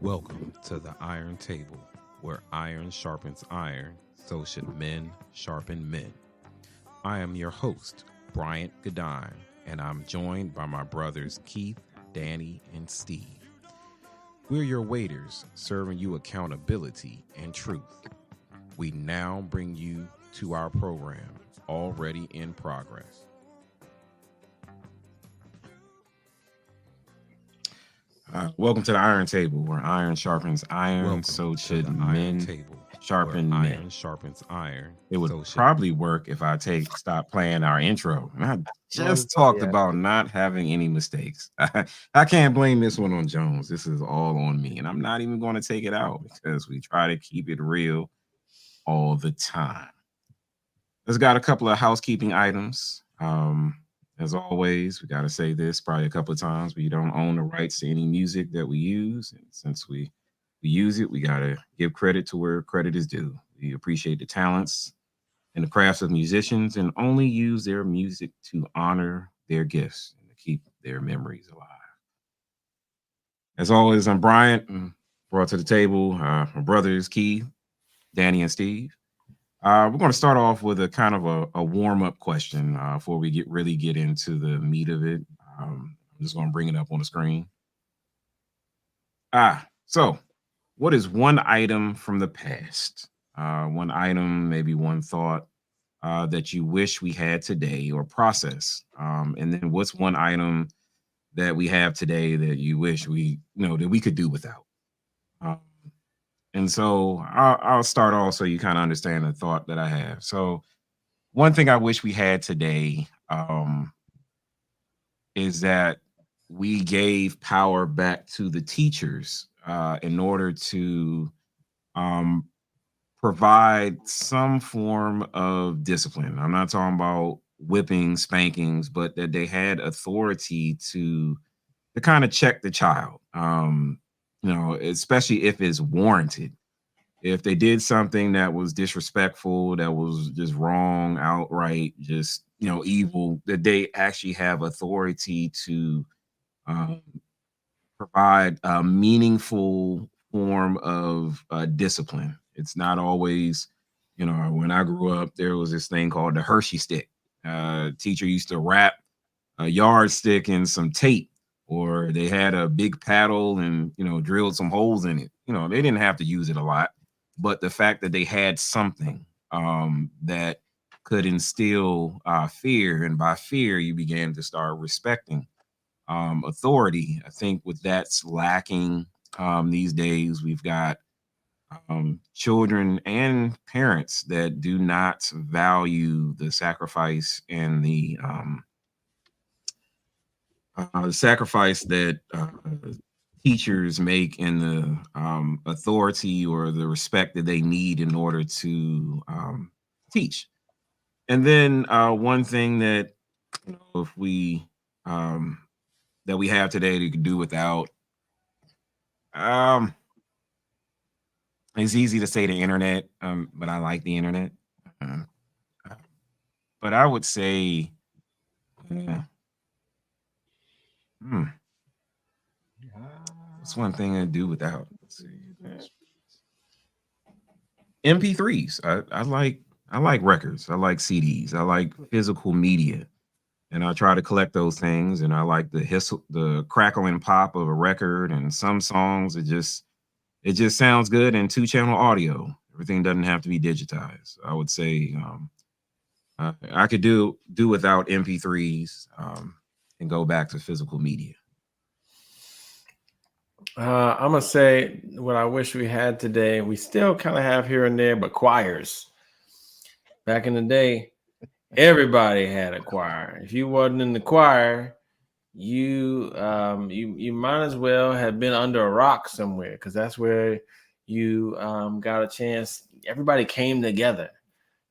Welcome to the Iron Table, where iron sharpens iron, so should men sharpen men. I am your host, Bryant Godine, and I'm joined by my brothers Keith, Danny, and Steve. We're your waiters, serving you accountability and truth. We now bring you to our program, already in progress. Welcome to the Iron Table, where iron sharpens iron, Welcome so to should the Iron men Table, where sharpen iron men. sharpens iron, It would so should. probably work if I stop playing our intro. And I Most just talked yeah. about not having any mistakes. I can't blame this one on Jones. This is all on me, and I'm not even going to take it out because we try to keep it real all the time. Let's got a couple of housekeeping items. As always, we got to say this probably a couple of times. We don't own the rights to any music that we use, and since we use it, we got to give credit to where credit is due. We appreciate the talents and the crafts of musicians, and only use their music to honor their gifts and to keep their memories alive. As always, I'm Bryant, brought to the table my brothers Keith, Danny, and Steve. We're going to start off with a kind of a warm up question before we really get into the meat of it. I'm just going to bring it up on the screen. So what is one item from the past? One item, maybe one thought that you wish we had today or process? And then what's one item that we have today that you wish that we could do without? Um, and so I'll start off so you kind of understand the thought that I have. So one thing I wish we had today is that we gave power back to the teachers in order to um, provide some form of discipline. I'm not talking about whipping, spankings, but that they had authority to kind of check the child. Especially if it's warranted. If they did something that was disrespectful, that was just wrong, outright, just evil, that they actually have authority to um, provide a meaningful form of discipline. It's not always, when I grew up, there was this thing called the Hershey stick. Teacher used to wrap a yardstick in some tape, or they had a big paddle and drilled some holes in it. They didn't have to use it a lot, but the fact that they had something that could instill fear, and by fear you began to start respecting authority. I think with that's lacking these days, we've got children and parents that do not value the sacrifice and the sacrifice that teachers make, and the authority or the respect that they need in order to teach. And then one thing that if we that we have today that you can do without, um, it's easy to say the internet, but I like the internet. Uh, but I would say, uh, hmm, what's one thing I do without? Let's see. MP3s. I like records. I like CDs. I like physical media, and I try to collect those things. And I like the crackle and pop of a record. And some songs it just sounds good in two-channel audio. Everything doesn't have to be digitized. I would say I could do without MP3s and go back to physical media. I'm gonna say what I wish we had today. We still kind of have here and there, but choirs. Back in the day, everybody had a choir. If you wasn't in the choir, you might as well have been under a rock somewhere, because that's where you got a chance. Everybody came together.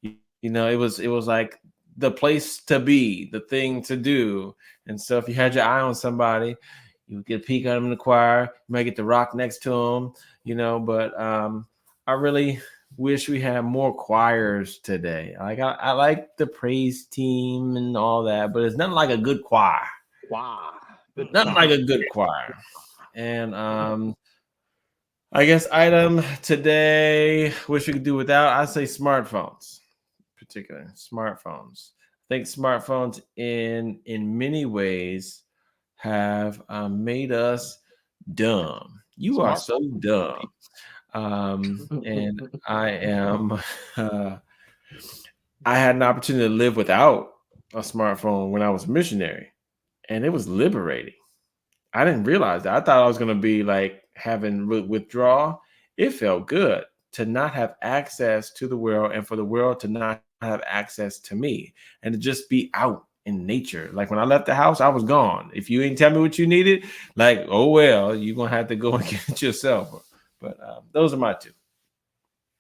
It was like the place to be, the thing to do. And so if you had your eye on somebody, you would get a peek at them in the choir. You might get the rock next to them, But I really wish we had more choirs today. Like I like the praise team and all that, but it's nothing like a good choir. Wow. Nothing like a good choir. And I guess item today, wish we could do without. I say smartphones, particular smartphones. I think smartphones in many ways have made us dumb. You are so Smartphone. dumb. And I am. Uh, I had an opportunity to live without a smartphone when I was a missionary, and it was liberating. I didn't realize that. I thought I was going to be like having withdrawal. It felt good to not have access to the world and for the world to not have access to me and to just be out in nature. Like when I left the house, I was gone. If you ain't tell me what you needed, like, oh, well, you're going to have to go and get it yourself. But those are my two.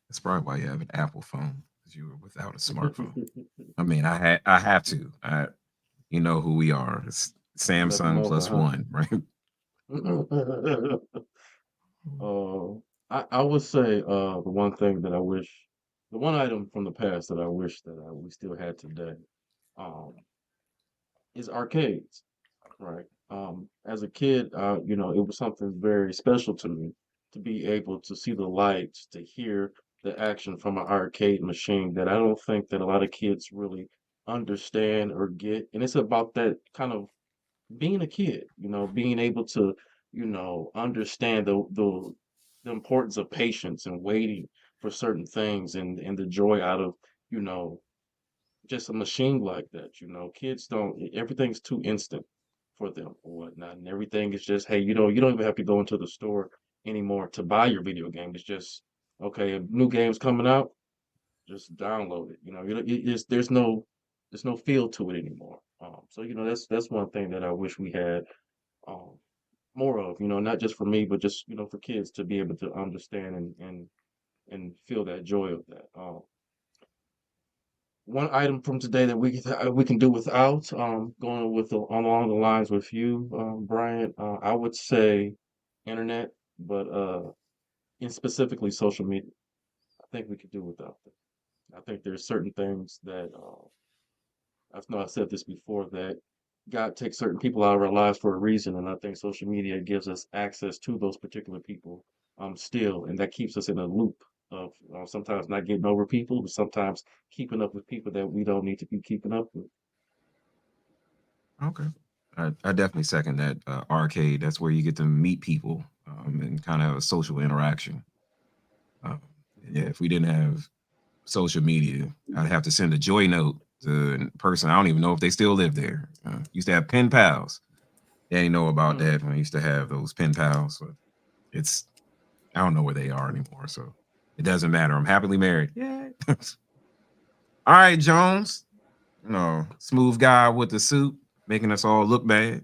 That's probably why you have an Apple phone, because you were without a smartphone. I mean, I have to. You know who we are. It's Left them Samsung over, plus huh? one, right? I would say the one thing that I wish, the one item from the past that I wish that we still had today, um, is arcades. Right. As a kid, it was something very special to me to be able to see the lights, to hear the action from an arcade machine that I don't think that a lot of kids really understand or get. And it's about that kind of being a kid, being able to, understand the importance of patience and waiting for certain things and the joy out of, you know, just a machine like that. Kids don't, everything's too instant for them or whatnot. And everything is just, hey, you don't even have to go into the store anymore to buy your video game. It's just, okay, a new game's coming out, just download it. There's no feel to it anymore. So that's one thing that I wish we had um more of, not just for me, but just, for kids to be able to understand and feel that joy of that. One item from today that we can do without, going with along the lines with you, Brian, I would say internet, but and specifically social media. I think we could do without them. I think there's certain things that I know I said this before, that God takes certain people out of our lives for a reason, and I think social media gives us access to those particular people still, and that keeps us in a loop of sometimes not getting over people, but sometimes keeping up with people that we don't need to be keeping up with. Okay. I definitely second that. Arcade, that's where you get to meet people and kind of have a social interaction. Um, yeah, if we didn't have social media, I'd have to send a joy note to a person. I don't even know if they still live there. Used to have pen pals. They didn't know about Mm. that when I used to have those pen pals. But it's I don't know where they are anymore, so it doesn't matter. I'm happily married. Yeah. All right, Jones. Smooth guy with the suit, making us all look bad.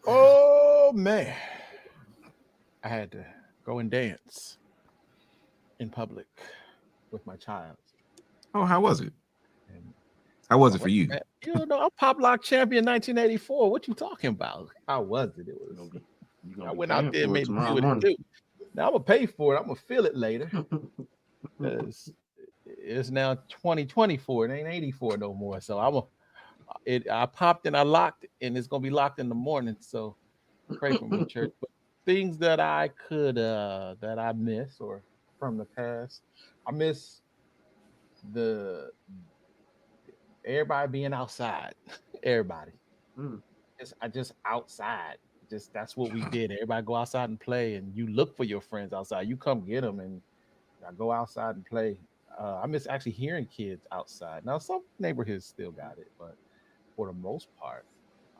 Oh man, I had to go and dance in public with my child. Oh, how was it? And How was oh, it for wait, you? man, I'm pop lock champion 1984. What you talking about? How was it? It You're was. gonna be you're gonna I be went out paying there and for it made it do tomorrow what it morning. do. Now I'm gonna pay for it. I'm gonna feel it later because it's now 2024. It ain't 84 no more. So I popped and I locked, and it's gonna be locked in the morning. So pray for me, church. But things that I miss or from the past, I miss the everybody being outside. Everybody. Mm. I just outside. Just that's what we did. Everybody go outside and play, and you look for your friends outside. You come get them, and I go outside and play. I miss actually hearing kids outside. Now some neighborhoods still got it, but for the most part,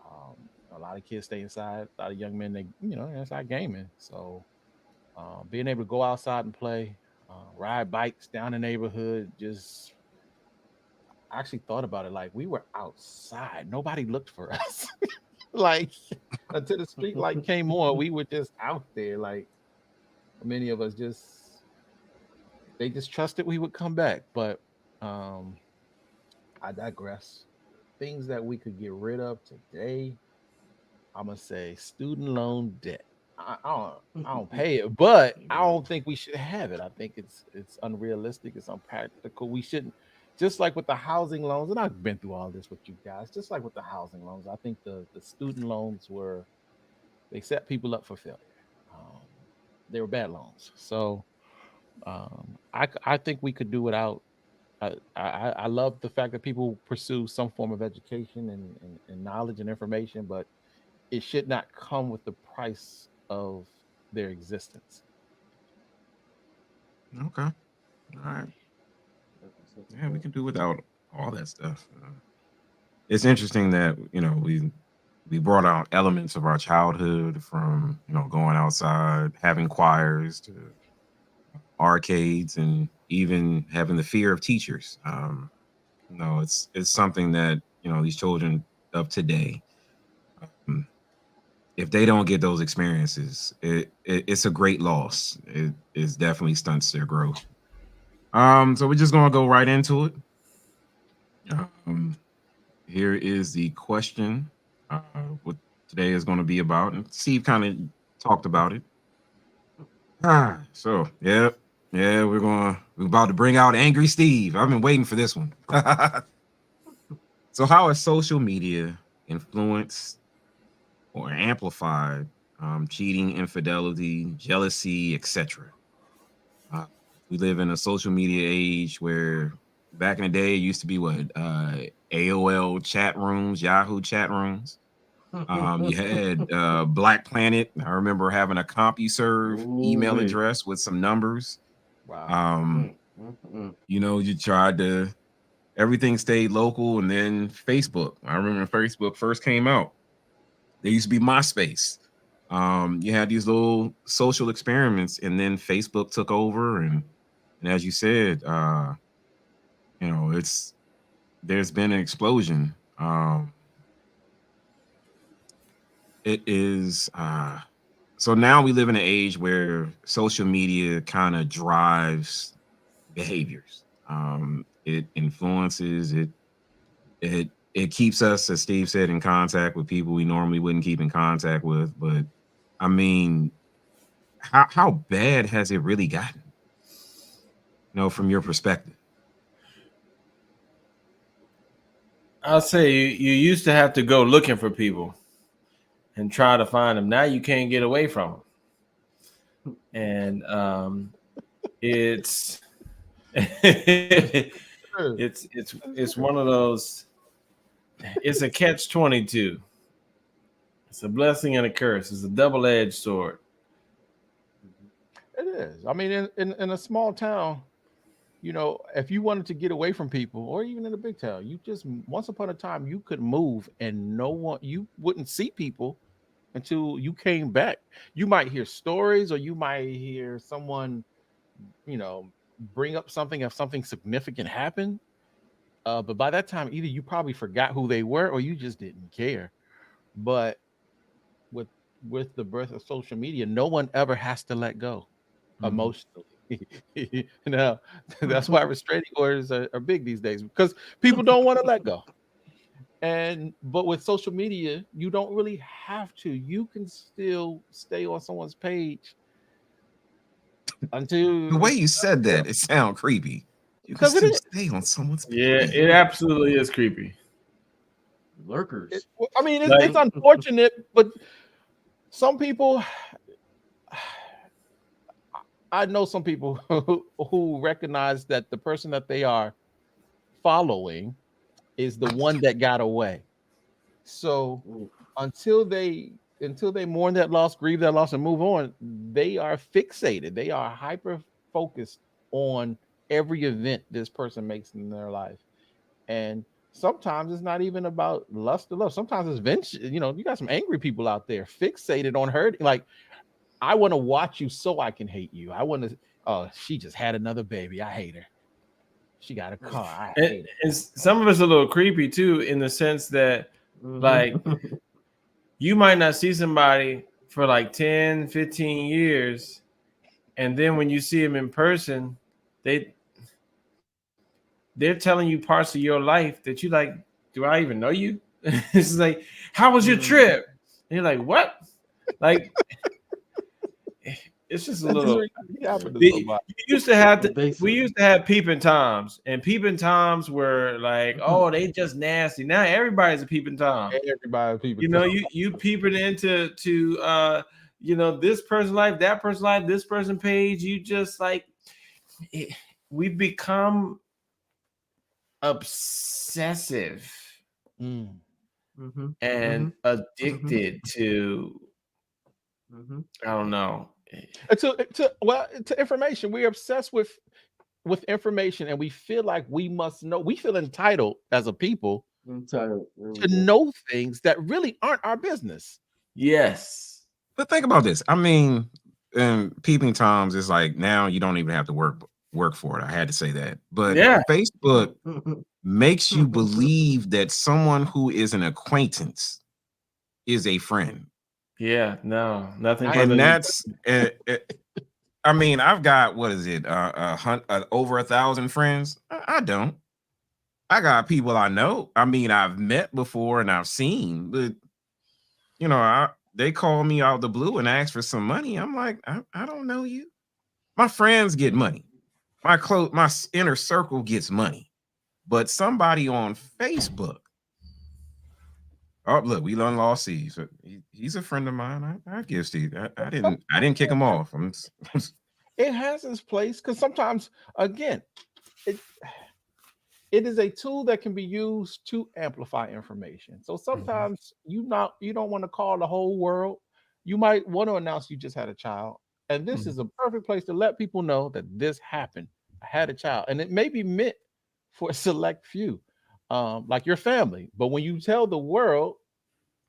um, a lot of kids stay inside. A lot of young men, they inside gaming. So being able to go outside and play, ride bikes down the neighborhood, just I actually thought about it. Like we were outside, nobody looked for us. Like until the street light came on, we were just out there. Like many of us just they just trusted we would come back. But um, I digress. Things that we could get rid of today, I'm gonna say student loan debt. I don't pay it, but I Amen. don't think we should have it. I think it's unrealistic. It's unpractical. We shouldn't. Just like with the housing loans, and I've been through all this with you guys. Just like with the housing loans, I think the student loans were they set people up for failure. they were bad loans. So I think we could do without. I love the fact that people pursue some form of education and knowledge and information, but it should not come with the price of their existence. Okay. All right. Yeah, we can do without all that stuff. It's interesting that we brought out elements of our childhood from going outside, having choirs, to arcades, and even having the fear of teachers. It's something that these children of today, um, if they don't get those experiences, it's a great loss. It definitely stunts their growth. So we're just gonna go right into it. Um, Here is the question. What today is going to be about, and Steve kind of talked about it. So yeah, we're about to bring out Angry Steve. I've been waiting for this one. So, how has social media influenced or amplified cheating, infidelity, jealousy, etc.? We live in a social media age where back in the day it used to be what AOL chat rooms, Yahoo chat rooms. You had Black Planet. I remember having a CompuServe email Ooh-wee. address with some numbers. Wow. You tried to everything stayed local, and then Facebook. I remember when Facebook first came out. There used to be MySpace. You had these little social experiments, and then Facebook took over, and as you said, it's there's been an explosion. It is so now we live in an age where social media kind of drives behaviors. It influences it keeps us, as Steve said, in contact with people we normally wouldn't keep in contact with. But I mean, how bad has it really gotten? From your perspective. I'll say you used to have to go looking for people and try to find them. Now you can't get away from them, and it's it's one of those. It's a catch-22. It's a blessing and a curse. It's a double-edged sword. It is. I mean, in a small town, if you wanted to get away from people, or even in a big town, you just once upon a time you could move and you wouldn't see people until you came back. You might hear stories, or you might hear someone, bring up something if something significant happened. But by that time, either you probably forgot who they were, or you just didn't care. But with with the birth of social media, no one ever has to let go emotionally. That's why restraining orders are big these days, because people don't want to let go. But with social media, you don't really have to. You can still stay on someone's page until The way you said that, it sounds creepy. You can because still stay on someone's Yeah, page. it absolutely is creepy. Lurkers. I mean, Like- it's unfortunate, but some people, I know some people who recognize that the person that they are following is the one that got away. So Ooh. until they mourn that loss, grieve that loss, and move on, they are fixated. They are hyper focused on every event this person makes in their life. And sometimes it's not even about lust or love. Sometimes it's vengeance. You got some angry people out there fixated on hurting. Like, I want to watch you so I can hate you. I want to. Oh, she just had another baby. I hate her. She got a car. I hate her. And some of it's a little creepy too, in the sense that, like, you might not see somebody for like 10, 15 years, and then when you see them in person, they're telling you parts of your life that you like, do I even know you? It's like, how was your trip? And you're like, what? Like, it's just a little. We used to have peeping toms, and peeping toms were like, oh, they just nasty. Now everybody's a peeping tom. Everybody, people. You peeping into this person's life, that person's life, this person page. You just like we become obsessive and addicted to I don't know. To information. We're obsessed with information, and we feel like we must know. We feel entitled as a people to know things that really aren't our business. Yes. But think about this. I mean, Peeping Toms is like now you don't even have to work for it. I had to say that. But Yeah. Facebook makes you believe that someone who is an acquaintance is a friend. Yeah, no, nothing. And that's I mean, I've got what is it? Over 1,000 friends. I don't. I got people I know. I mean, I've met before and I've seen, but they call me out of the blue and ask for some money. I'm like, I don't know you. My friends get money. My inner circle gets money. But somebody on Facebook. Oh, look, we done lost Steve. He's a friend of mine. I give Steve. I didn't kick him off. It has its place because sometimes, again, it is a tool that can be used to amplify information. So sometimes you don't want to call the whole world. You might want to announce you just had a child, and this is a perfect place to let people know that this happened. I had a child, and it may be meant for a select few, like your family. But when you tell the world,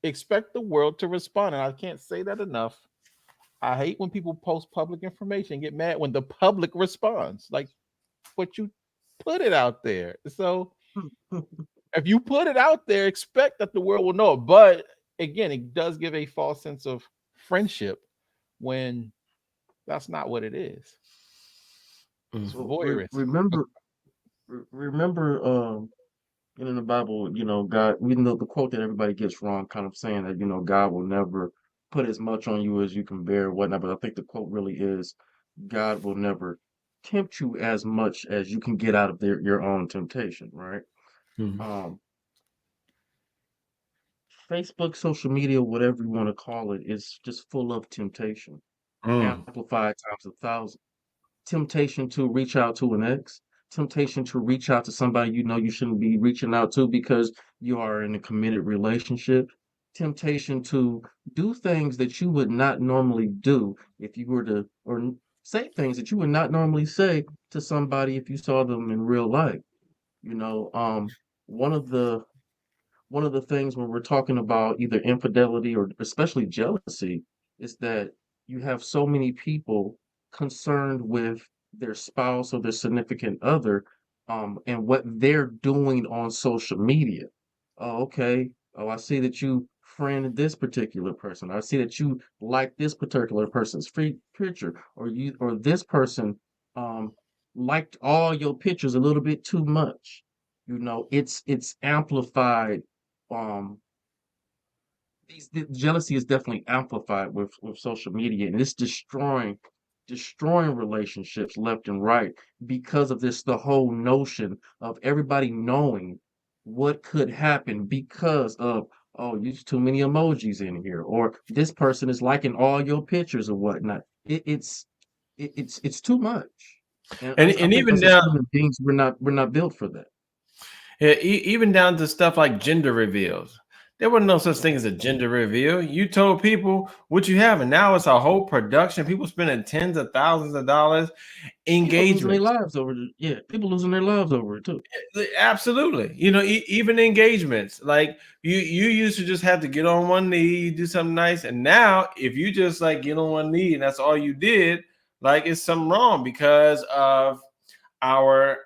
expect the world to respond. And I can't say that enough. I hate when people post public information and get mad when the public responds. Like, but you put it out there. So if you put it out there, expect that the world will know it. But again, it does give a false sense of friendship when that's not what it is. It's voyeurism. Remember in the Bible, God, we know the quote that everybody gets wrong, kind of saying that, God will never put as much on you as you can bear, whatnot. But I think the quote really is, God will never tempt you as much as you can get out of your own temptation, right? Facebook, social media, whatever you want to call it, is just full of temptation, amplified times 1,000. Temptation to reach out to an ex, temptation to reach out to somebody you shouldn't be reaching out to because you are in a committed relationship, temptation to do things that you would not normally do if you were to, or say things that you would not normally say to somebody if you saw them in real life. One of the things when we're talking about either infidelity or especially jealousy is that you have so many people concerned with their spouse or their significant other, and what they're doing on social media. Oh, okay. Oh, I see that you friend this particular person. I see that you like this particular person's picture, or this person um liked all your pictures a little bit too much. It's amplified. The jealousy is definitely amplified with social media, and it's destroying relationships left and right because of the whole notion of everybody knowing what could happen because of, oh, use too many emojis in here, or this person is liking all your pictures or whatnot. It's too much, and I think even as down, human beings, we're not built for that. Yeah, even down to stuff like gender reveals. There was no such thing as a gender reveal. You told people what you have, and now it's a whole production. People spending tens of thousands of dollars. Engagement. People losing their lives over it too. Absolutely. Even engagements. Like you used to just have to get on one knee, do something nice, and now if you just like get on one knee and that's all you did, like it's something wrong because of our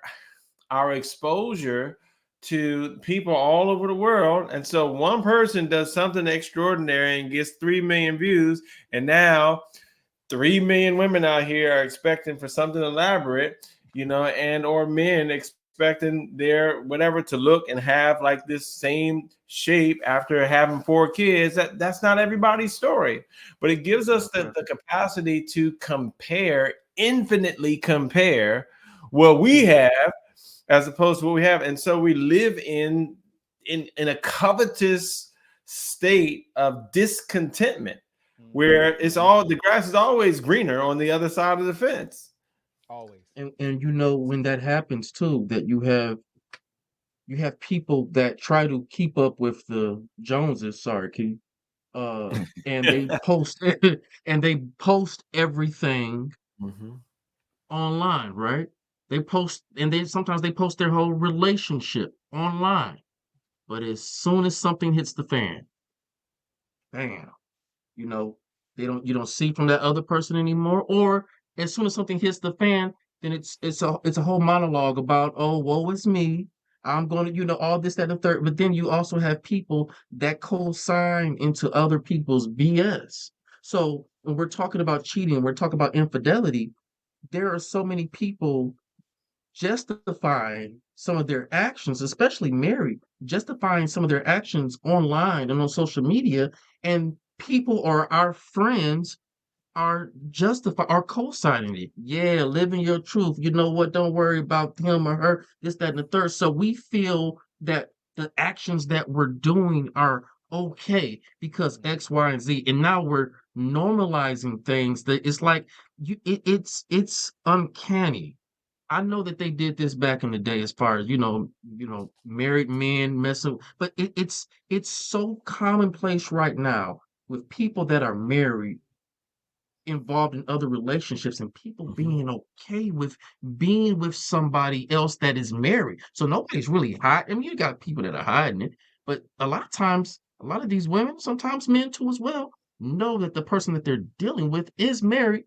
exposure to people all over the world. And so one person does something extraordinary and gets 3 million views, and now 3 million women out here are expecting for something elaborate, and or men expecting their whatever to look and have like this same shape after having 4 kids. That's not everybody's story, but it gives us the capacity to infinitely compare what we have as opposed to what we have. And so we live in a covetous state of discontentment where it's all the grass is always greener on the other side of the fence. Always. And you know when that happens too, that you have people that try to keep up with the Joneses, sorry, Keith, and they post and they post everything Mhm. online, right? They post and they sometimes they post their whole relationship online. But as soon as something hits the fan, bam, you know, you don't see from that other person anymore. Or as soon as something hits the fan, then it's a whole monologue about, oh, woe is me. I'm gonna, all this, that, and the third. But then you also have people that co-sign into other people's BS. So when we're talking about cheating, we're talking about infidelity, there are so many people justifying some of their actions, especially married, justifying some of their actions online and on social media, and people or our friends are co-signing it. Yeah, living your truth. You know what? Don't worry about him or her, this, that, and the third. So we feel that the actions that we're doing are okay because X, Y, and Z. And now we're normalizing things that it's like it's uncanny. I know that they did this back in the day as far as, married men messing, but it's so commonplace right now with people that are married, involved in other relationships, and people Mhm. being okay with being with somebody else that is married. So nobody's really hiding. I mean, you got people that are hiding it, but a lot of times, a lot of these women, sometimes men too as well, know that the person that they're dealing with is married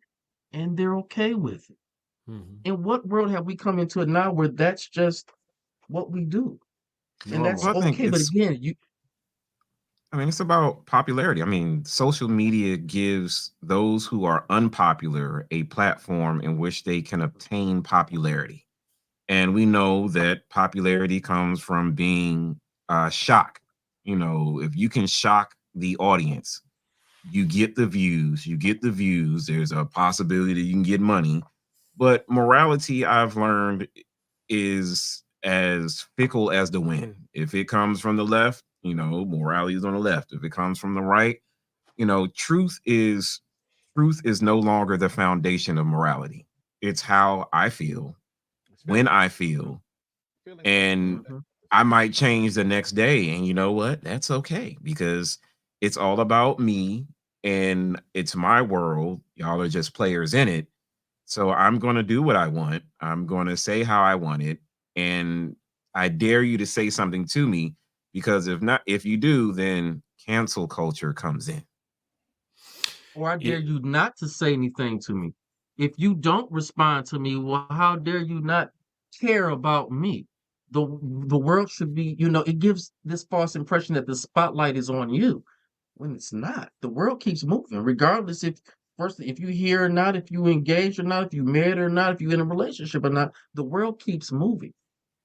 and they're okay with it. Mhm. In what world have we come into it now where that's just what we do? And that's Well, I Normal. think okay. But it's again, you I mean, it's about popularity. I mean, social media gives those who are unpopular a platform in which they can obtain popularity. And we know that popularity comes from being shock. If you can shock the audience, you get the views, there's a possibility you can get money. But morality, I've learned, is as fickle as the wind. If it comes from the left, morality is on the left. If it comes from the right, truth is no longer the foundation of morality. It's how I feel, It's when feelings. I feel, Feelings at the end of the and day. Mhm. I might change the next day. And you know what? That's okay because it's all about me and it's my world. Y'all are just players in it. So I'm going to do what I want. I'm going to say how I want it. And I dare you to say something to me because if you do, then cancel culture comes in. or I Yeah. dare you not to say anything to me. If you don't respond to me, well, how dare you not care about me? The world should be, it gives this false impression that the spotlight is on you when it's not. The world keeps moving, regardless if you hear or not, if you engage or not, if you married or not, if you're in a relationship or not, the world keeps moving.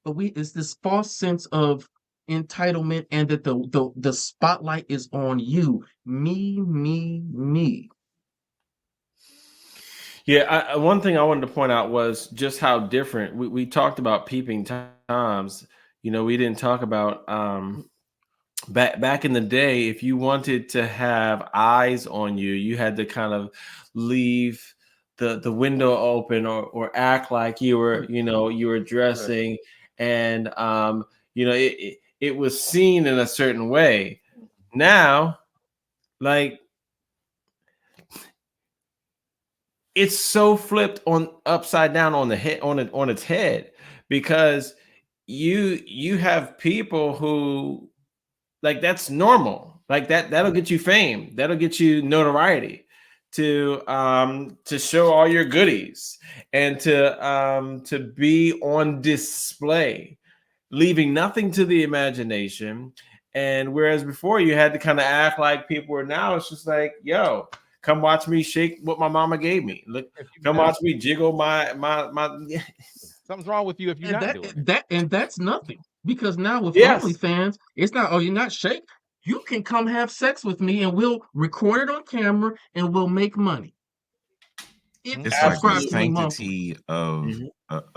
But it's this false sense of entitlement and that the spotlight is on you. Me. Yeah, one thing I wanted to point out was just how different we talked about peeping times. We didn't talk about back in the day. If you wanted to have eyes on you, you had to kind of leave the window open or act like you were Right. dressing, and it was seen in a certain way. Now, like, it's so flipped on upside down on the head on its head, because you have people who, like, that's normal, like that'll get you fame, that'll get you notoriety, to show all your goodies and to be on display, leaving nothing to the imagination. And whereas before you had to kind of act like people were, now it's just like, yo, come watch me shake what my mama gave me. Look, If you're come not, watch me jiggle my something's wrong with you if you're And not that doing it. and that's nothing. Because now with yes. OnlyFans, it's not, oh, you're not shake. You can come have sex with me and we'll record it on camera and we'll make money if you It's like the subscribe to me Absolutely. monthly. sanctity of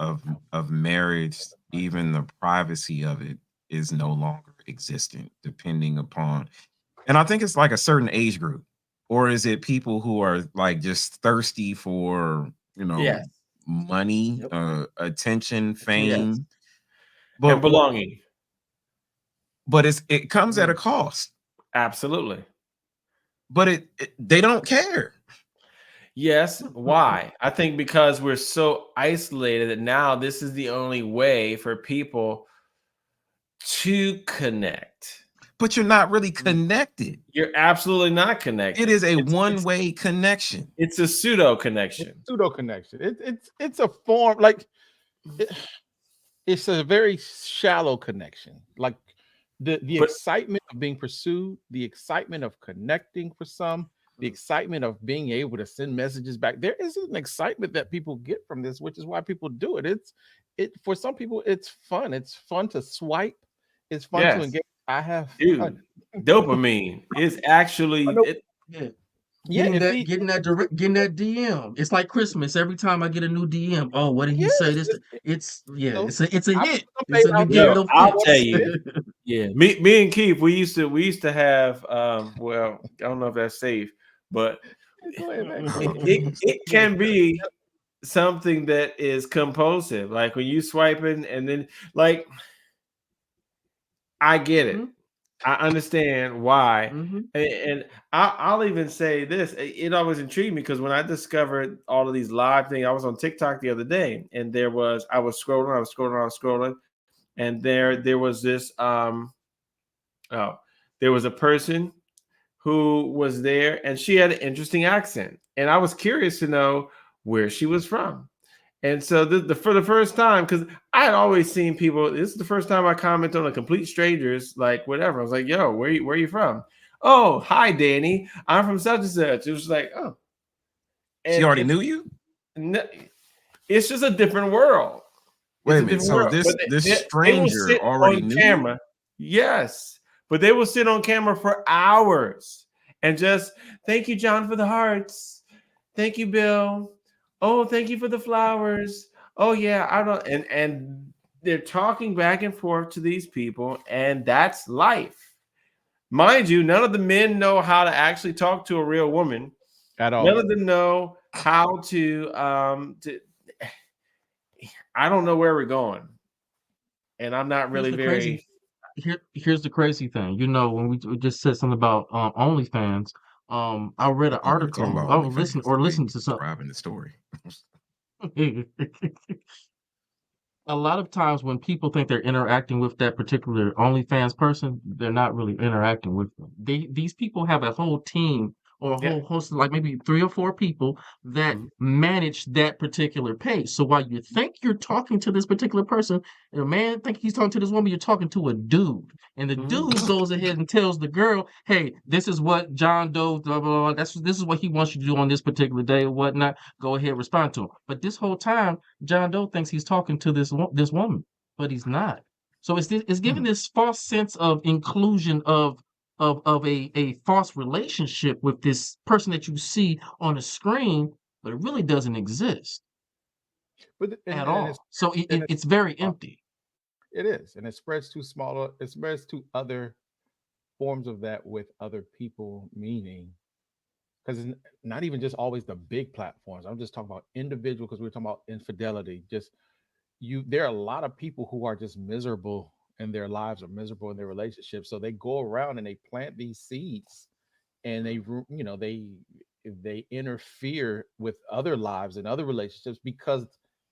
Mhm. of marriage, even the privacy of it is no longer existent, depending upon. And I think it's like a certain age group. Or is it people who are like just thirsty for, Yes. money, Yep. attention, Yes. fame? And But belonging. it comes at a Mm. cost. Absolutely. But they don't care. Yes. Why? I think because we're so isolated that now this is the only way for people to connect. But you're not really connected. You're absolutely not connected. It is a It's one-way connection. it's a pseudo It's connection. pseudo connection. It's a form like it, it's a very shallow connection. Like the But excitement of being pursued, the excitement of connecting for some, the excitement of being able to send messages back. There is an excitement that people get from this, which is why people do it. It for some people it's fun. It's fun to swipe. It's fun to yes, engage. I have fun. dude, dopamine is actually I know. Yeah. Yeah, it feeds. Getting that DM. It's like Christmas. Every time I get a new DM, oh, what did he say? Yes, This you know, it's a I hit. put some It's bait a you out getting there. yo. no I I'll want to tell fix. you. spit. Yeah, me and Keith, we used to have well, I don't know if that's safe, but Go ahead, man. it can be something that is compulsive. Like when you swiping and then like I get it. Mhm, I understand why. mhm. And I'll even say this. It always intrigued me because when I discovered all of these live things, I was on TikTok the other day and I was scrolling, and there was this oh, there was a person who was there and she had an interesting accent. And I was curious to know where she was from. And so for the first time, because I had always seen people, this is the first time I comment on a complete strangers, like whatever. I was like, yo, where are you from? Oh, hi, Danny. I'm from such and such. It was like, oh, She and already knew you? it's just a different world. Wait It's a a minute. different So world. But this they will stranger sit already on knew you? camera. Yes. But they will sit on camera for hours and just thank you, John, for the hearts. Thank you, Bill. Oh, thank you for the flowers. Oh yeah, I don't and they're talking back and forth to these people, and that's life. Mind you, none of the men know how to actually talk to a real woman. At None all. of them know how to I don't know where we're going. And I'm not Here's really the crazy very here's the crazy thing. You know, when we just said something about OnlyFans, I read an Oh, we were talking article. about I was listening OnlyFans. or Wait, listened to some. describing the story. A lot of times when people think they're interacting with that particular OnlyFans person, they're not really interacting with them. These people have a whole team or a yeah. whole host of like maybe 3 or 4 people that Mhm. manage that particular page. So while you think you're talking to this particular person, and a man think he's talking to this woman, you're talking to a dude. And the Mhm. dude goes ahead and tells the girl, hey, this is what John Doe, blah, blah, blah. This is what he wants you to do on this particular day or whatnot. Go ahead, respond to him. But this whole time, John Doe thinks he's talking to this woman, but he's not. So it's giving this false sense of inclusion of a false relationship with this person that you see on the screen, but it really doesn't exist But at and all. So it's it's very empty. it is, and it spreads to smaller. It spreads to other forms of that with other people, meaning because it's not even just always the big platforms. I'm just talking about individual because we're talking about infidelity. Just you, there are a lot of people who are just miserable in their lives or miserable in their relationships. So they go around and they plant these seeds, and they interfere with other lives and other relationships because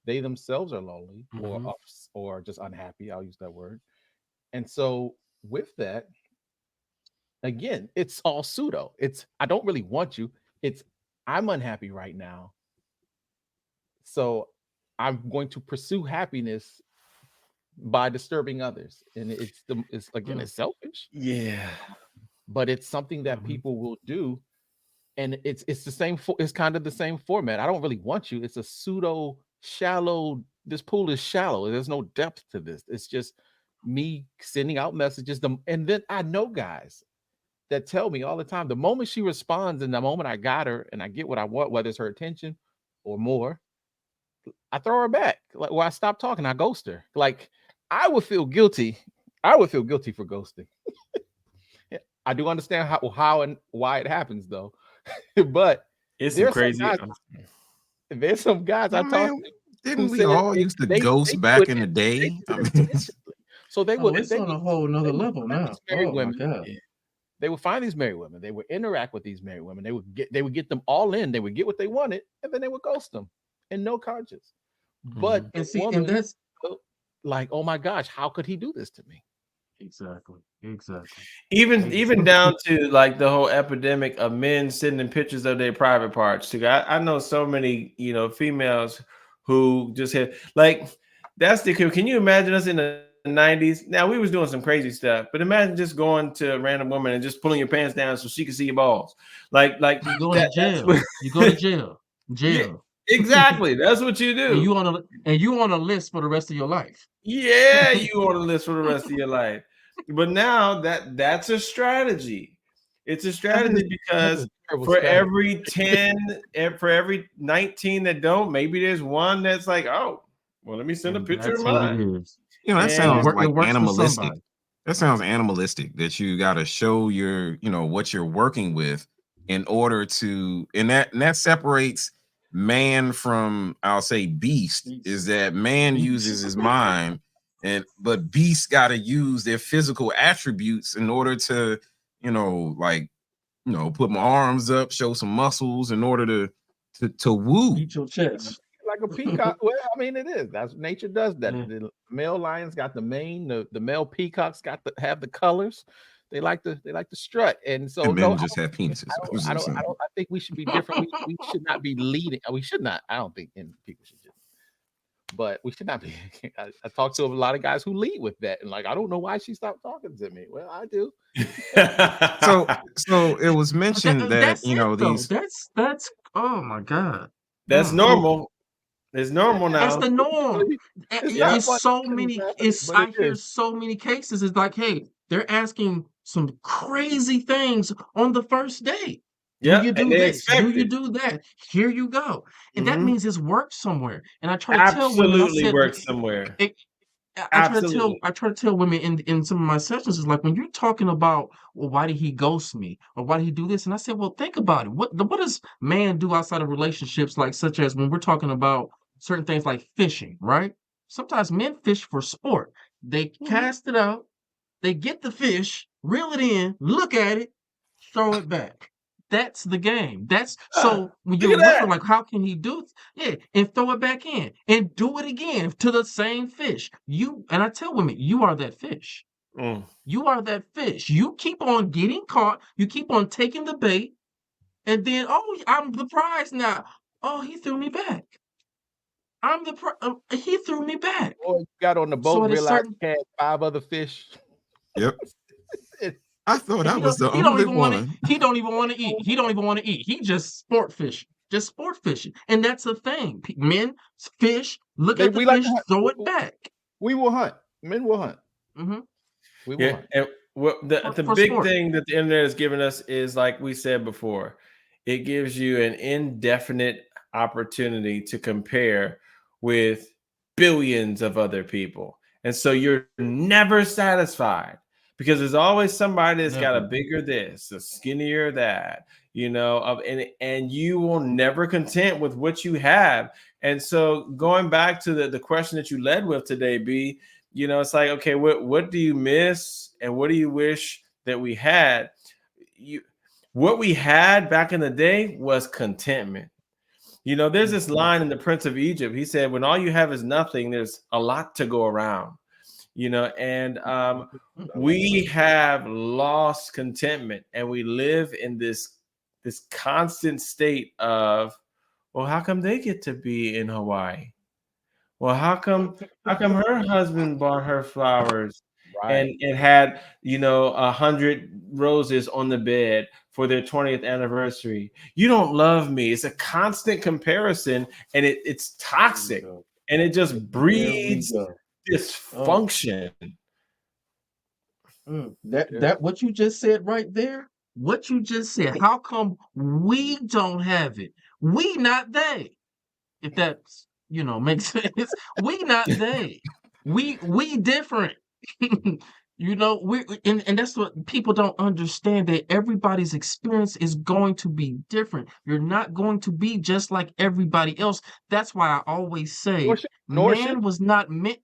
they themselves are lonely or Mhm. or just unhappy. I'll use that word. And so with that, again, it's all pseudo. It's I don't really want you. It's I'm unhappy right now. So I'm going to pursue happiness by disturbing others. And it's again Mm. it's selfish, Yeah. but it's something that Mhm. people will do. And it's the same it's kind of the same format. I don't really want you. It's a pseudo shallow. This pool is shallow. There's no depth to this. It's just me sending out messages. And then I know guys that tell me all the time the moment she responds and the moment I got her and I get what I want, whether it's her attention or more, I throw her back. Like, well, I stop talking, I ghost her. Like, I would feel guilty. I would feel guilty for ghosting. Yeah, I do understand how and why it happens though, But It's some there's some crazy. guys. There's some guys I I talked mean, to who didn't we said all used to they ghost do back it. in the They day? do I it mean, intentionally. So they Oh, would it's on a whole nother level find now. these married Oh my women. God. Yeah. They would find these married women. They would interact with these married women. They would get them all in. They would get what they wanted, and then they would ghost them, and no conscience. But Mhm. the And see, and woman, that's like, oh my gosh, how could he do this to me? exactly. Even down to like the whole epidemic of men sending pictures of their private parts. Too. I know so many females who just had like that's the can you imagine us in the 90s? Now we was doing some crazy stuff, but imagine just going to a random woman and just pulling your pants down so she can see your balls. Like You going to that, that's jail. what, You go to jail. yeah, Jail. exactly. That's what you And do. you on a list for the rest of your life. Yeah, you on the list for the rest of your life. But now that's a strategy. It's a strategy That's a because terrible for strategy. every 10, for every 19 that don't, maybe there's one that's like, oh, well, let me send a And picture of that's what it mine. is. that And sounds It like works for animalistic. somebody. That sounds animalistic that you got to show your, what you're working with in order to, and that separates man from, I'll say, beast, is that man uses his mind, but beasts got to use their physical attributes in order to, like, put my arms up, show some muscles in order to woo. Beat your chest. Like a peacock. Well, I mean, it is. That's nature does that. Yeah. The male lions got the mane. The male peacocks have the colors. They like to strut. And so And no, men just have penises. I think we should be different. We should not be leading. We should not. I don't think people should just. But we should not be. I talked to a lot of guys who lead with that, and like, I don't know why she stopped talking to me. Well, I do. So it was mentioned that That's it, though. these. That's oh my God. that's normal. It's normal That's now. the norm. It's not Yeah. It's funny. so many. It's But I it hear is. so many cases. It's like, hey, they're asking some crazy things on the first date. Do Yeah, you and do they this? Do expect you it. do that? Here you go. And that Mhm. means it's worked somewhere. And I try to tell women, I Absolutely said, works somewhere. Absolutely. I try to tell women in some of my sessions is like when you're talking about, well, why did he ghost me or why did he do this? And I said, well, think about it. What does man do outside of relationships, like such as when we're talking about certain things like fishing, right? Sometimes men fish for sport. They cast it out, they get the fish, reel it in, look at it, throw it back. That's the game. That's so when Look you're at that. wondering, like, how can he do it? Yeah, and throw it back in and do it again to the same fish. And I tell women, you are that fish. Mm. You are that fish. You keep on getting caught. You keep on taking the bait, and then, oh, I'm the prize now. Oh, he threw me back. He threw me back. Or you got on the So boat, at a realized certain, you had 5 other fish. Yep. It- I thought and I was the he don't only even want to. one. He don't even want to eat. He don't even want to eat. He just sport fishing. Just sport fishing, and that's the thing. Men fish, look at the we like fish, to hunt. throw it back. We will hunt. Men will hunt. hmm We will Yeah, hunt. and what the For big sport. thing that the internet has given us is, like we said before, it gives you an indefinite opportunity to compare with billions of other people. And so you're never satisfied because there's always somebody that's got a Never. bigger this, a skinnier that, and you will never content with what you have. And so going back to the question that you led with today, B, it's like, okay, what do you miss and what do you wish that we had? What we had back in the day was contentment. There's this line in The Prince of Egypt. He said, when all you have is nothing, there's a lot to go around, and we have lost contentment and we live in this constant state of, well, how come they get to be in Hawaii? Well, how come her husband bought her flowers and Right. it had 100 roses on the bed for their 20th anniversary? You don't love me. It's a constant comparison, and it's toxic, and it just There we breeds go. dysfunction. That what you just said right there. What you just said. How come we don't have it? We not they. If that's makes sense. We not they. We different. You know, and that's what people don't understand, that everybody's experience is going to be different. You're not going to be just like everybody else. That's why I always say Nor should man was not meant.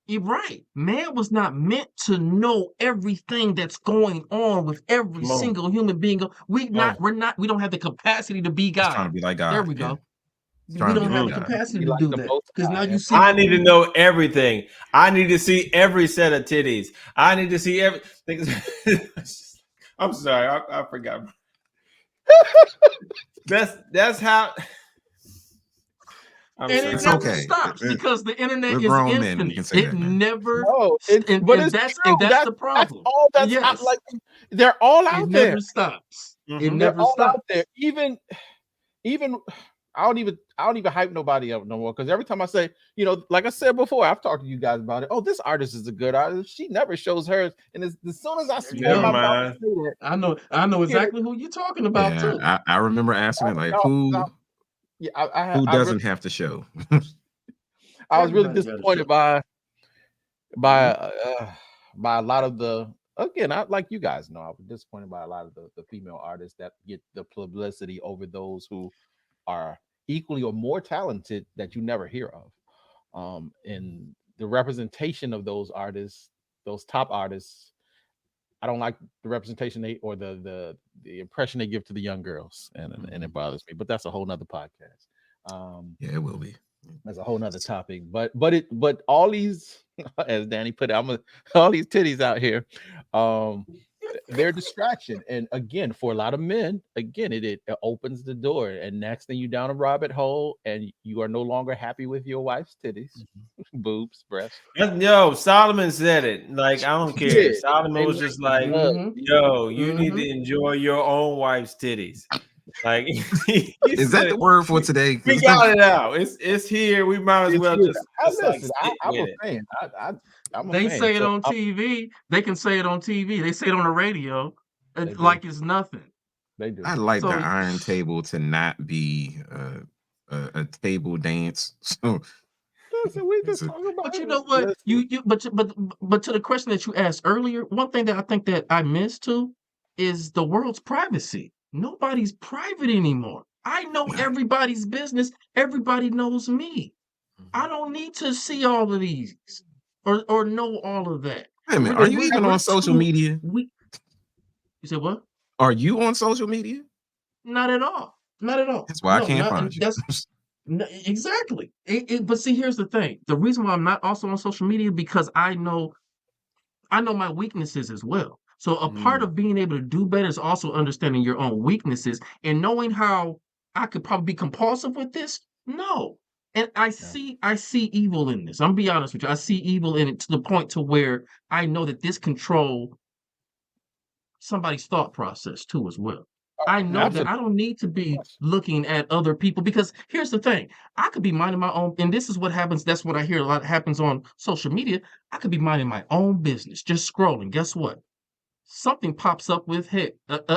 You're right. Man was not meant to know everything that's going on with every Come on. single human being. We don't have the capacity to be He's trying God. to be like There God. we Yeah. go. He's We trying to be don't have like the God. capacity be to like do the that. Most Because now High. you see I need to know everything. I need to see every set of titties. I need to see everything. I'm sorry, I forgot. That's how. I'm and sorry. it It's never okay. stops because the internet We're is grown men. We infinite. can say It that now. never No, but and it's that's true. the That's problem. all. That's Yes. like they're all It out there. never stops. It Mhm. They're never all out there. stops. Even I don't even hype nobody up no more, because every time I say, like I said before, I've talked to you guys about it. Oh, this artist is a good artist. She never shows hers, and as soon as I There you open Never my go. mouth to mind. say that, I know you know, exactly who you're talking about Yeah, too. I remember asking it like, no, who yeah, who I really, doesn't have to show? I was really Everybody got a disappointed show. by by a lot of the, again, I, like you guys know, I was disappointed by a lot of the female artists that get the publicity over those who are equally or more talented that you never hear of. And the representation of those artists, those top artists, I don't like the representation they, or the impression they give to the young girls, and it bothers me. But that's a whole nother podcast. Yeah, it will be. That's a whole nother topic. But all these, as Danny put it, all these titties out here, they're a distraction. And again, for a lot of men, again, it opens the door, and next thing you down a rabbit hole, and you are no longer happy with your wife's titties, boobs, breasts. Yo, Solomon said it. Like, I don't He care. did. Solomon They was like just the like, blood. Mm-hmm. yo, you need Mm-hmm. to enjoy your own wife's titties. Like, he Is that said the it. word for today? We got it out. It's here. We might as It's well here. just like Listen, sit I'm with a it. fan. I'm a They fan. say it So on TV. They can say it on TV. They say it on the radio they do. like it's nothing. They do. I like the So iron table to not be a table dance. So Listen, we it's just talk about but you it. know what? Listen, But to the question that you asked earlier, one thing that I think that I missed too is the world's privacy. Nobody's private anymore. I know yeah. everybody's business. Everybody knows me. I don't need to see all of these or know all of that. Wait a minute. Are you even on social media? You said what? Are you on social media? Not at all. Not at all. That's why I No, can't not find you. that's exactly. But see, here's the thing. The reason why I'm not also on social media, because I know my weaknesses as well. So a part of being able to do better is also understanding your own weaknesses and knowing how I could probably be compulsive with this. No. And I see evil in this. I'm gonna be honest with you. I see evil in it to the point to where I know that this control somebody's thought process too as well. I know that absolutely. I don't need to be looking at other people, because here's the thing. I could be minding my own, and this is what happens. That's what I hear a lot happens on social media. I could be minding my own business, just scrolling. Guess what? Something pops up with a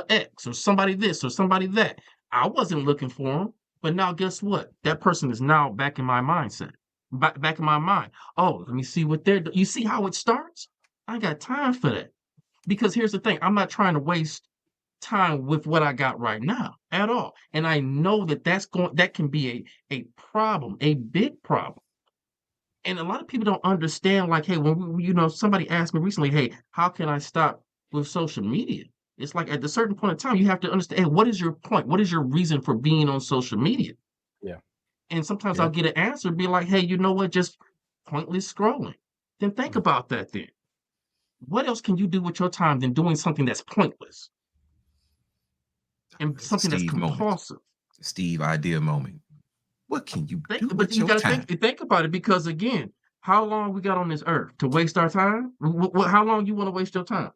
X or somebody this or somebody that. I wasn't looking for them, but now guess what? That person is now back in my mindset, back in my mind. Oh, let me see what they're doing. You see how it starts? I ain't got time for that. Because here's the thing, I'm not trying to waste time with what I got right now at all. And I know that that can be a problem, a big problem. And a lot of people don't understand, like, hey, when somebody asked me recently, hey, how can I stop with social media? It's like at a certain point in time, you have to understand, hey, what is your point? What is your reason for being on social media? Yeah. And sometimes Yeah. I'll get an answer, be like, hey, you know what? Just pointless scrolling. Then think about that then. What else can you do with your time than doing something that's pointless and It's a something that's Steve moment. compulsive? It's a Steve idea moment. What can you do But with you your got time? to think about it, because again, how long we got on this earth to waste our time? How long you want to waste your time?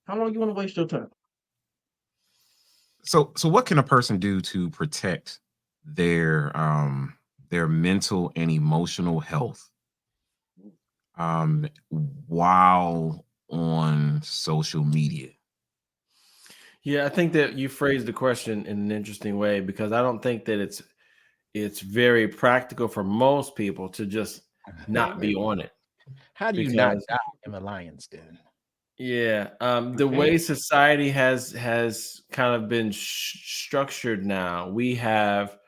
How long you want to waste your time? So what can a person do to protect their mental and emotional health while on social media? Yeah, I think that you phrased the question in an interesting way, because I don't think that it's very practical for most people to just not be on it. How do you not Because die in the lion's den? Yeah, You the way can't. society has kind of been structured now, we have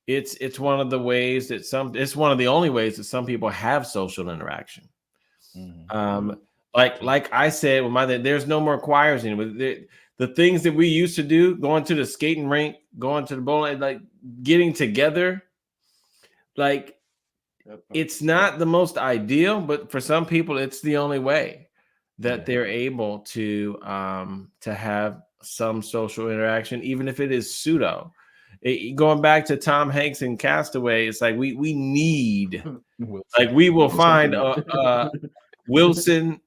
it's one of the ways that it's one of the only ways that some people have social interaction. Mhm. Um, Mm, like I said, with there's no more choirs anymore. The things that we used to do, going to the skating rink, going to the bowling, like getting together, like that part. it's not the most ideal, but for some people, it's the only way that Yeah. they're able to have some social interaction, even if it is pseudo. Going back to Tom Hanks and Castaway, it's like we need, like Wilson. we will find Something. Wilson,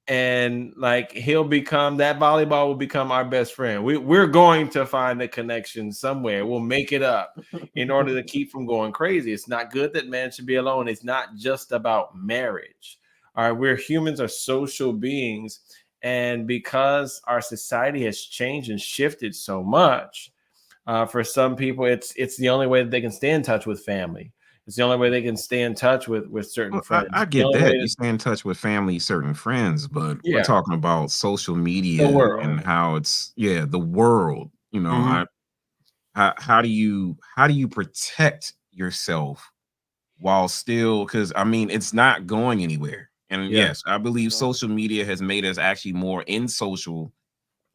and like he'll become that volleyball will become our best friend. We're going to find a connection somewhere. We'll make it up in order to keep from going crazy. It's not good that man should be alone. It's not just about marriage. All right, we're humans, are social beings, and because our society has changed and shifted so much, for some people, it's the only way that they can stay in touch with family. It's the only way they can stay in touch with certain Well, friends. I The get only that. way You to, stay in touch with family, certain friends, but we're yeah, talking about social the media world. and how it's, yeah, the world. You know, Mhm. how do you protect yourself while still, because I mean it's not going anywhere. And Yeah, yes, I believe social media has made us actually more in social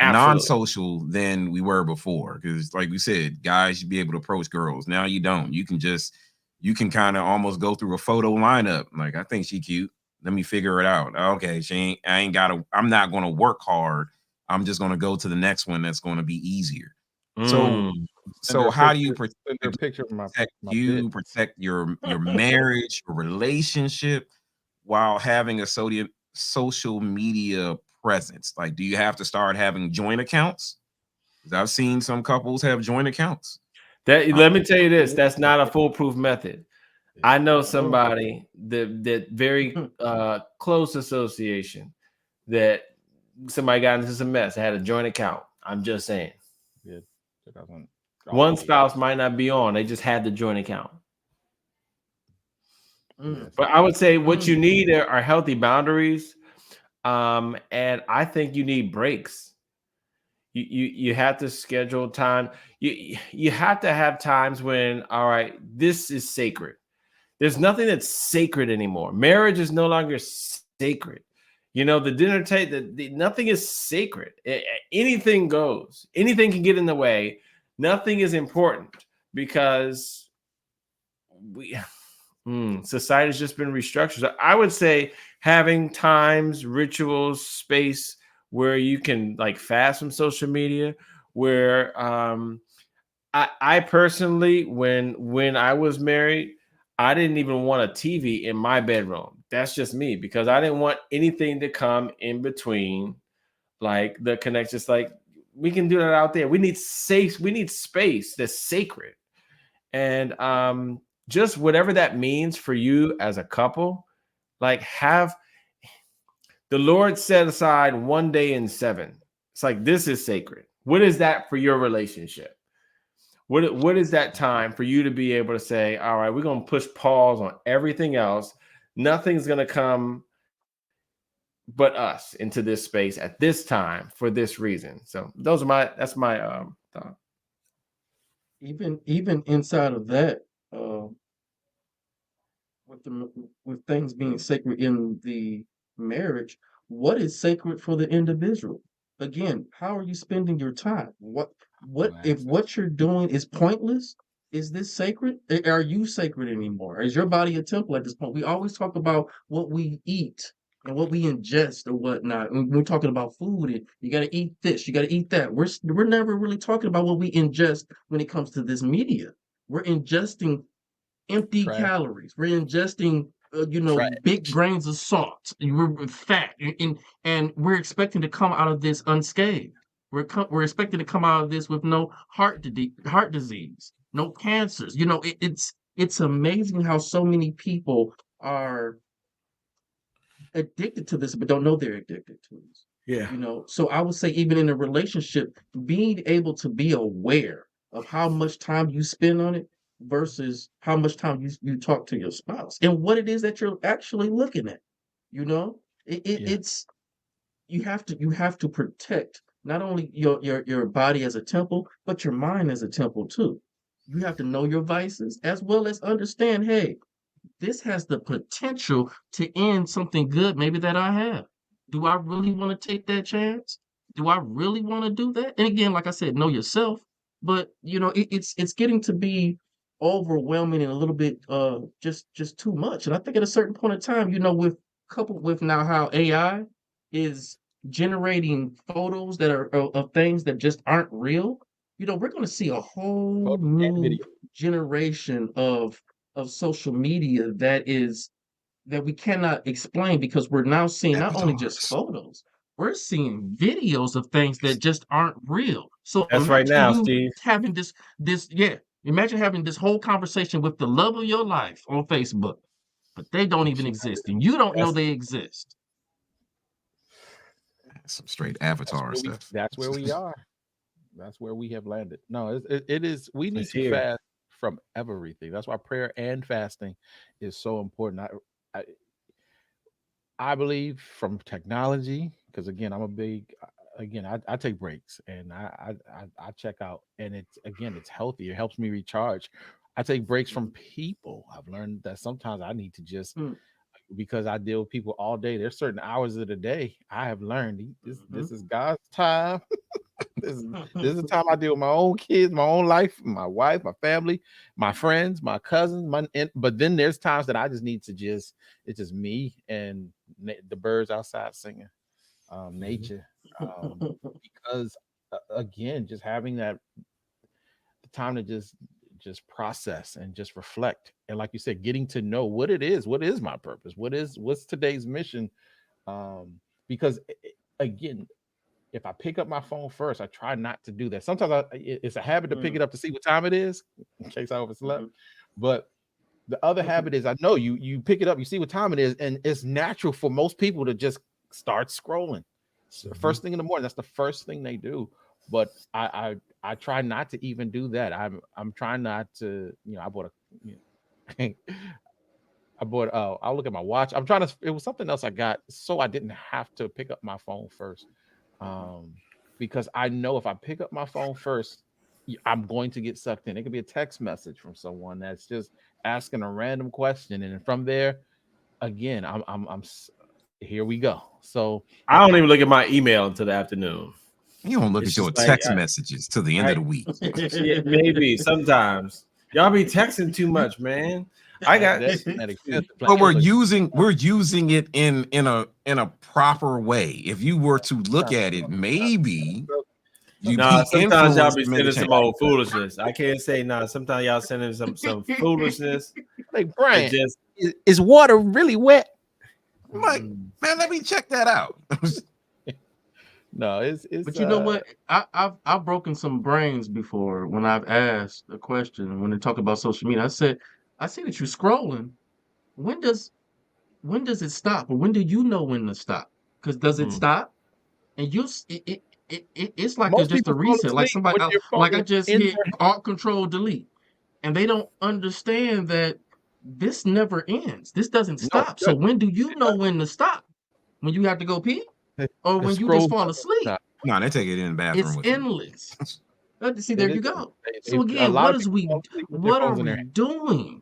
absolutely. non-social than we were before. Because like we said, guys should be able to approach girls. Now you don't. You can kind of almost go through a photo lineup. Like, I think she cute. Let me figure it out. Okay, I ain't gotta, I'm not gonna work hard. I'm just gonna go to the next one that's gonna be easier. So Mm. Send her a how do you picture. Send her a picture of my bits. protect your marriage, your relationship while having a social media presence? Like, do you have to start having joint accounts? 'Cause I've seen some couples have joint accounts. That Uh, let me tell you this, that's not a foolproof method. Yeah. I know Oh. somebody that very close association that somebody got into some mess, had a joint account. I'm just saying. Yeah. 2000 One always. spouse might not be on, they just had the joint account. Mm, Yes. But I would say what you mm, need are healthy boundaries. And I think you need breaks. You have to schedule time. You have to have times when, all right, this is sacred. There's nothing that's sacred anymore. Marriage is no longer sacred. You know, the dinner table, nothing is sacred. Anything goes. Anything can get in the way. Nothing is important because we society's just been restructured. So I would say having times, rituals, space where you can like fast from social media, where I personally, when I was married, I didn't even want a TV in my bedroom. That's just me because I didn't want anything to come in between, like the connections. Like we can do that out there. We need space that's sacred, and just whatever that means for you as a couple. Like have the Lord set aside one day in seven. It's like this is sacred. What is that for your relationship? What is that time for you to be able to say, all right, we're gonna push pause on everything else. Nothing's gonna come but us into this space at this time for this reason. So that's my thought. Even inside of that, uh, with things being sacred in the marriage, what is sacred for the individual? Again, how are you spending your time? What Gonna if ask that. what you're doing is pointless? Is this sacred? Are you sacred anymore? Is your body a temple at this point? We always talk about what we eat and what we ingest or whatnot. When we're talking about food, and you got to eat this, you got to eat that. We're never really talking about what we ingest when it comes to this media. We're ingesting empty Trash. calories. We're ingesting, Trash. big grains of salt. We're fat, and we're expecting to come out of this unscathed. We're expecting to come out of this with no heart disease, no cancers. It's amazing how so many people are addicted to this, but don't know they're addicted to this. Yeah. So I would say even in a relationship, being able to be aware of how much time you spend on it versus how much time you talk to your spouse and what it is that you're actually looking at. You know, Yeah. it's you have to protect not only your body as a temple, but your mind as a temple too. You have to know your vices as well as understand, hey, this has the potential to end something good maybe that I have. Do I really want to take that chance? Do I really want to do that? And again, like I said, know yourself. But it's getting to be overwhelming and a little bit just too much. And I think at a certain point in time, with coupled with now how AI is generating photos that are of things that just aren't real, we're going to see a whole Photo and new video. generation of social media that we cannot explain because we're now seeing not only just Avatars. photos, we're seeing videos of things that just aren't real. So That's right imagine now, you Steve. having imagine having this whole conversation with the love of your life on Facebook, but they don't even exist and you don't know That's they exist. Some straight Avatar stuff. That's where we are. That's where we have landed. No, it is. We need it's to here. fast from everything. That's why prayer and fasting is so important. I, I believe from technology, because again, I'm a big, again, I take breaks and I check out, and it's healthy. It helps me recharge. I take breaks from people. I've learned that sometimes I need to just, Mm, because I deal with people all day. There's certain hours of the day I have learned this mhm. this is God's time. This is the time I deal with my own kids, my own life, my wife, my family, my friends, my cousins. But then there's times that I just need to it's just me and the birds outside singing, nature, because again, just having that the time to just process and just reflect, and like you said, getting to know what is my purpose, what's today's mission, um, because again, if I pick up my phone first, I try not to do that. Sometimes it's a habit to pick it up to see what time it is in case I overslept. Mhm. But the other habit is I know you pick it up, you see what time it is, and it's natural for most people to just start scrolling. So first thing in the morning, that's the first thing they do. But I try not to even do that. I'm trying not to, I bought a you know, I bought I'll look at my watch. I'm trying to it was something else I got so I didn't have to pick up my phone first. Um, because I know if I pick up my phone first, I'm going to get sucked in. It could be a text message from someone that's just asking a random question, and then from there, again, here we go. So I don't even look at my email until the afternoon. You don't look It's at your just like text messages till the end I of the week. yeah, maybe sometimes y'all be texting too much, man. I got that expensive plan. But we're using it in a proper way. If you were to look at it, maybe you'd nah. be Sometimes y'all influenced be to make a sending change. some old foolishness. I can't say nah. Sometimes y'all sending some foolishness Like that Brian, just is water really wet? I'm like, man, let me check that out. No, it's But you know what? I've broken some brains before when I've asked a question when they talk about social media. I see that you're scrolling. When does when does it stop, or when do you know when to stop? Because does it mm, stop? And it's like most just a people fall reset. Like asleep somebody, with their like I phone just in hit their Alt Control Delete, and they don't understand that this never ends. This doesn't no, stop. So when do you know when to stop? When you have to go pee, or the when you just scroll fall doesn't asleep? stop. No, they take it in the bathroom It's with them. endless. See, there It you isn't. go. So A again, lot of people fall asleep with their what are phones in their we hand. doing?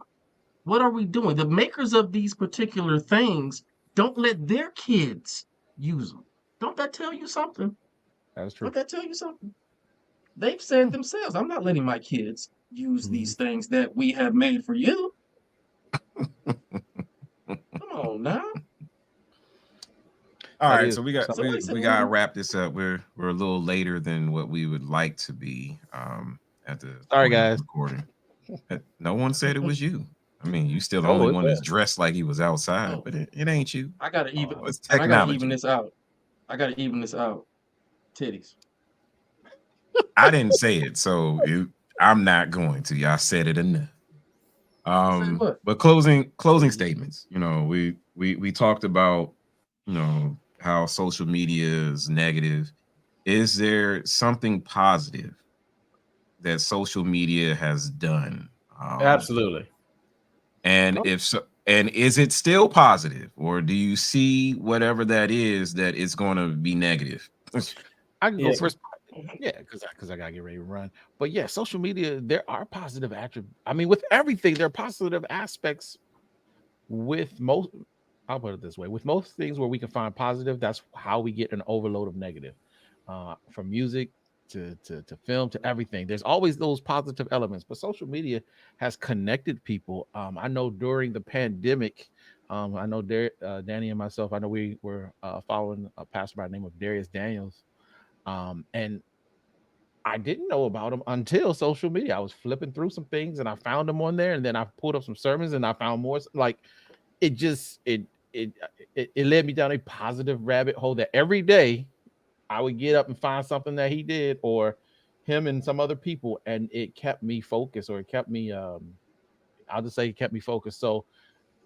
What are we doing? The makers of these particular things don't let their kids use them. Don't that tell you something? That's true. Don't that tell you something? They've said themselves, I'm not letting my kids use mm. these things that we have made for you. Come on now. All That right, is so we got something. Somebody we said, we gotta mhm. wrap this up. We're a little later than what we would like to be at the Sorry, point of guys. recording. No one said it was you. I mean, you still the only Oh, it one that's was. dressed like he was outside, Oh, but it ain't you. I gotta Oh, even It's and I gotta even technology. this out. I gotta even this out. Titties. I didn't say it, so I'm not going to. Y'all said it enough. Say what? But closing statements. We talked about how social media is negative. Is there something positive that social media has done? Absolutely. And oh, if so, And is it still positive, or do you see whatever that is that it's going to be negative? I can go Yeah. first. Yeah, because I gotta get ready to run. But yeah, social media, there are positive attributes. I mean, with everything, there are positive aspects with most. I'll put it this way: with most things where we can find positive, that's how we get an overload of negative. From music to film to everything, there's always those positive elements. But social media has connected people. I know during the pandemic, I know Danny and myself. I know we were following a pastor by the name of Darius Daniels, and I didn't know about him until social media. I was flipping through some things and I found him on there, and then I pulled up some sermons and I found more. Like it just it it led me down a positive rabbit hole that every day I would get up and find something that he did or him and some other people, and it kept me focused, or it kept me I'll just say it kept me focused. So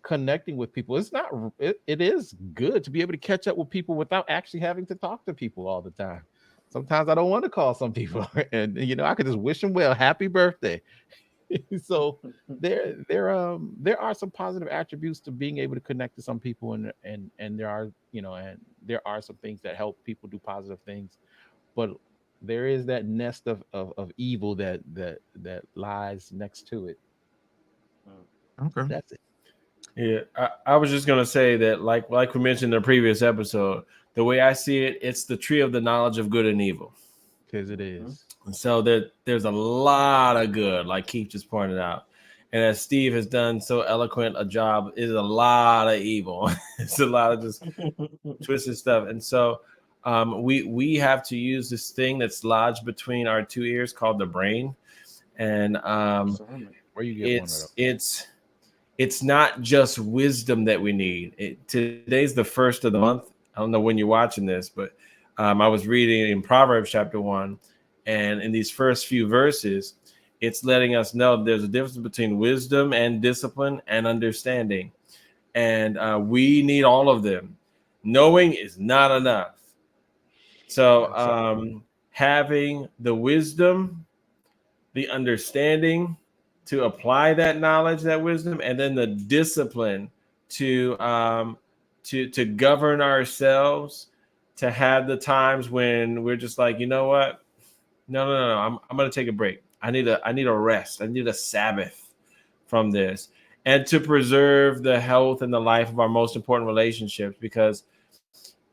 connecting with people, it's not it is good to be able to catch up with people without actually having to talk to people all the time. Sometimes I don't want to call some people and I could just wish them well, happy birthday. So there are some positive attributes to being able to connect to some people, and there are and there are some things that help people do positive things, but there is that nest of evil that lies next to it. Okay. That's it. Yeah, I was just gonna say that, like we mentioned in the previous episode, the way I see it, it's the tree of the knowledge of good and evil. Because it is. And so there's a lot of good, like Keith just pointed out, and as Steve has done so eloquent a job, is a lot of evil. It's a lot of just twisted stuff, and so we have to use this thing that's lodged between our two ears called the brain, and Discernment. Where you get one of those? it's not just wisdom that we need. Today's the first of the month. I don't know when you're watching this, but I was reading in Proverbs chapter 1, and in these first few verses, it's letting us know there's a difference between wisdom and discipline and understanding, and we need all of them. Knowing is not enough. So having the wisdom, the understanding to apply that knowledge, that wisdom, and then the discipline to to govern ourselves, to have the times when we're just like, you know what? No. I'm gonna take a break. I need a rest. I need a Sabbath from this. And to preserve the health and the life of our most important relationships, because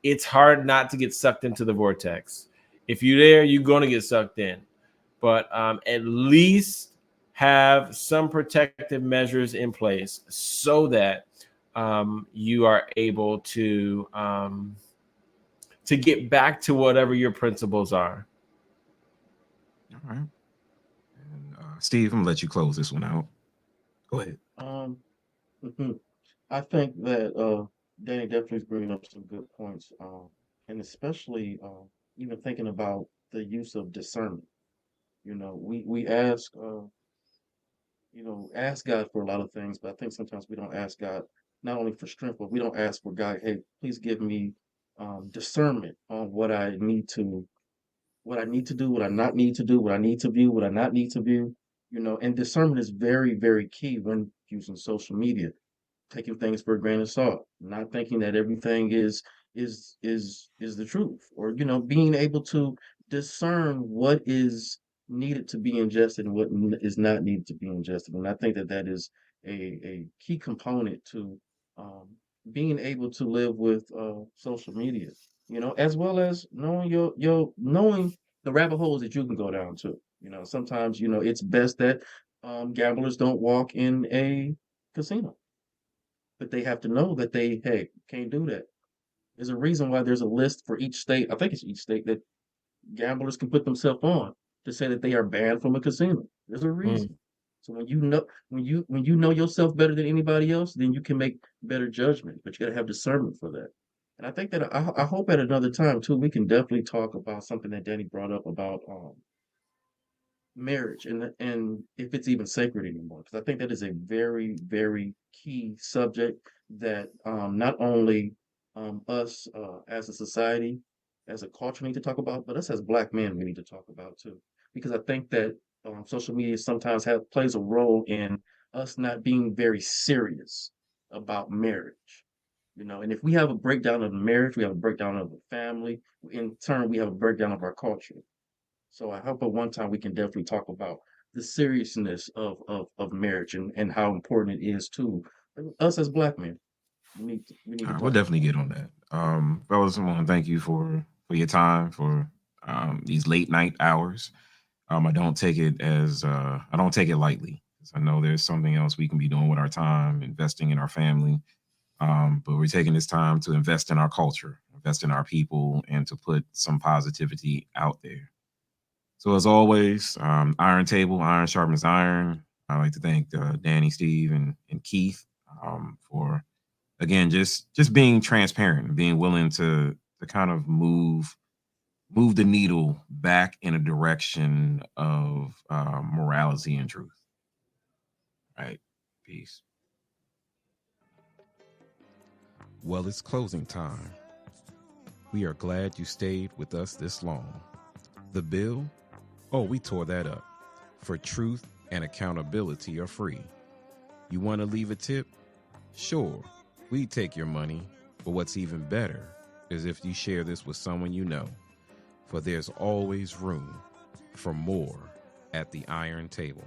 it's hard not to get sucked into the vortex. If you're there, you're gonna get sucked in, but at least have some protective measures in place so that you are able to get back to whatever your principles are. All right. And Steve, I'm gonna let you close this one out. Go ahead. Um, mhm. I think that Danny definitely is bringing up some good points, and especially even thinking about the use of discernment. We ask ask God for a lot of things, but I think sometimes we don't ask God not only for strength, but we don't ask for God, hey, please give me discernment on what I need to do, what I not need to do, what I need to view, what I not need to view. And discernment is very, very key when using social media, taking things for a grain of salt, not thinking that everything is the truth, or being able to discern what is needed to be ingested and what is not needed to be ingested. And I think that that is a key component to um, being able to live with social media. As well as knowing your knowing the rabbit holes that you can go down to. Sometimes it's best that gamblers don't walk in a casino, but they have to know that they, hey, can't do that. There's a reason why there's a list for each state. I think it's each state that gamblers can put themselves on to say that they are banned from a casino. There's a Mm. reason. So when you know yourself better than anybody else, then you can make better judgment. But you got to have discernment for that. And I think that I hope at another time too we can definitely talk about something that Danny brought up about marriage and if it's even sacred anymore, because I think that is a very, very key subject that not only us as a society, as a culture need to talk about, but us as Black men we need to talk about too, because I think that social media sometimes plays a role in us not being very serious about marriage. And if we have a breakdown of the marriage, we have a breakdown of the family. In turn, we have a breakdown of our culture. So I hope at one time we can definitely talk about the seriousness of marriage and how important it is to us as Black men. We need to We'll talk about definitely get on that. Fellas, I want to thank you for your time for these late night hours. I don't take it as I don't take it lightly, 'cause I know there's something else we can be doing with our time, investing in our family. But we're taking this time to invest in our culture, invest in our people, and to put some positivity out there. So as always, Iron Table, Iron Sharpens Iron. I'd like to thank Danny, Steve, and Keith for again just being transparent, and being willing to kind of move the needle back in a direction of morality and truth. Right. Peace. Well, it's closing time. We are glad you stayed with us this long. The bill? Oh, we tore that up. For truth and accountability are free. You want to leave a tip? Sure, we take your money, but what's even better is if you share this with someone you know, for there's always room for more at the Iron Table.